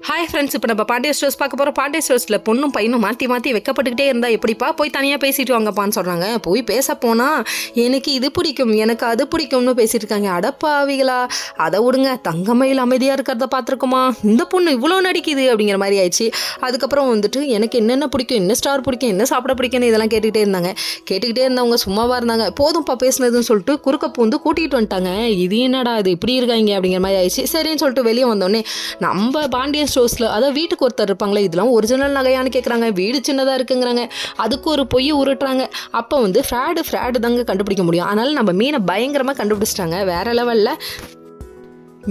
Hi friends, இப்போ நம்ம Pandya stores பார்க்க போகிறோம். பாண்டிய ஸ்டோர்ஸில் பொண்ணும் பையனும் மாற்றி மாற்றி வைக்கப்பட்டுக்கிட்டே இருந்தால் எப்படிப்பா போய் தனியாக பேசிட்டு வாங்கப்பான்னு சொல்கிறாங்க. போய் பேச போனால் எனக்கு இது பிடிக்கும், எனக்கு அது பிடிக்கும்னு பேசிட்டு இருக்காங்க. அடப்பாவிகளா, அதை விடுங்க, தங்கமயில் அமைதியாக இருக்கிறத பார்த்துருக்குமா, இந்த பொண்ணு இவ்வளோ நடிக்குது அப்படிங்கிற மாதிரி ஆயிடுச்சு. அதுக்கப்புறம் வந்துட்டு எனக்கு என்னென்ன பிடிக்கும், என்ன ஸ்டார் பிடிக்கும், என்ன சாப்பிட பிடிக்கும்னு இதெல்லாம் கேட்டுக்கிட்டே இருந்தவங்க சும்மாவாக இருந்தாங்க. போதும்ப்பா பேசுனதுன்னு சொல்லிட்டு குறுக்க பூந்து கூட்டிகிட்டு வந்துட்டாங்க. இது என்னடா இது இப்படி இருக்காங்க அப்படிங்கிற மாதிரி ஆயிடுச்சு. சரின்னு சொல்லிட்டு வெளியே வந்தோடனே நம்ம பாண்டிய ஸ்டோர்ஸில் அதாவது வீட்டுக்கு ஒருத்தர் இருப்பாங்களே, இதெல்லாம் ஒரிஜினல் நகையான்னு கேட்குறாங்க. வீடு சின்னதாக இருக்குங்கிறாங்க. அதுக்கு ஒரு பொய் உருட்டுறாங்க. அப்போ வந்து ஃப்ராடு தாங்க கண்டுபிடிக்க முடியும். அதனால் நம்ம மீனை பயங்கரமாக கண்டுபிடிச்சிட்டாங்க. வேறு லெவலில்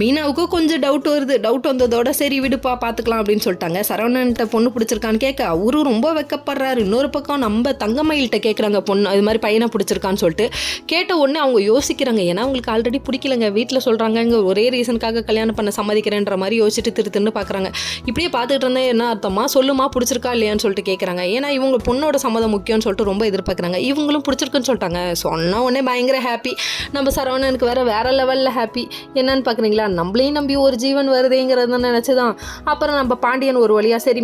மீனாவுக்கும் கொஞ்சம் டவுட் வந்ததோட சரி விடுப்பா பார்த்துக்கலாம் அப்படின்னு சொல்லிட்டாங்க. சரவணன்ட்ட பொண்ணு பிடிச்சிருக்கான்னு கேட்க அவரும் ரொம்ப வெக்கப்படுறாரு. இன்னொரு பக்கம் நம்ம தங்கமயில்கிட்ட கேட்குறாங்க பொண்ணு இது மாதிரி பையனை பிடிச்சிருக்கான்னு சொல்லிட்டு. கேட்ட உடனே அவங்க யோசிக்கிறாங்க. ஏன்னா அவங்களுக்கு ஆல்ரெடி பிடிக்கலங்க, வீட்டில் சொல்கிறாங்க இங்கே ஒரே ரீசனுக்காக கல்யாணம் பண்ண சம்மதிக்கிறேன்ற மாதிரி யோசிச்சுட்டு திருத்துன்னு பார்க்குறாங்க. இப்படியே பார்த்துட்டு இருந்தேன் என்ன அர்த்தமா, சொல்லுமா பிடிச்சிருக்கா இல்லையான்னு சொல்லிட்டு கேட்குறாங்க. ஏன்னா இவங்க பொண்ணோட சம்மதம் முக்கியம்னு சொல்லிட்டு ரொம்ப எதிர்பார்க்குறாங்க. இவங்களும் பிடிச்சிருக்குன்னு சொல்லிட்டாங்க. சொன்ன உடனே பயங்கர ஹாப்பி. நம்ம சரவணனுக்கு வேற லெவலில் ஹாப்பி. என்னன்னு பார்க்குறீங்களா, நம்மளையும் நம்பி ஒரு ஜீவன் வருதுங்கிறத நினச்சிதான் அப்புறம் நம்ம பாண்டியன் ஒரு வழியாக சரி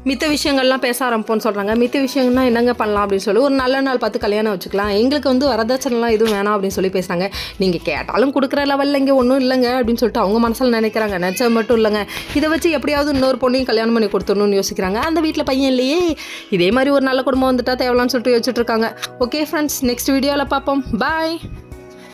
மித்த விஷயங்கள்லாம் பேச ஆரம்பிப்போம்னு சொல்கிறாங்க. மித்த விஷயங்கள்னா என்னங்க பண்ணலாம் அப்படின்னு சொல்லி ஒரு நல்ல நாள் பார்த்து கல்யாணம் வச்சுக்கலாம், எங்களுக்கு வந்து வரதட்சணைலாம் எதுவும் வேணாம் அப்படின்னு சொல்லி பேசுகிறாங்க. நீங்கள் கேட்டாலும் கொடுக்குற லெவலில் இங்கே ஒன்றும் இல்லைங்க அப்படின்னு சொல்லிட்டு அவங்க மனசில் நினைக்கிறாங்க. நினச்சது மட்டும் இல்லைங்க, இதை வச்சு எப்படியாவது இன்னொரு பொண்ணையும் கல்யாணம் பண்ணி கொடுத்துடணும்னு யோசிக்கிறாங்க. அந்த வீட்டில் பையன் இல்லையே, இதே மாதிரி ஒரு நல்ல குடும்பம் வந்துட்டா தேவலான்னு சொல்லிட்டு யோசிச்சுட்டு இருக்காங்க. ஓகே ஃப்ரெண்ட்ஸ், நெக்ஸ்ட் வீடியோவில் பார்ப்போம். பாய்.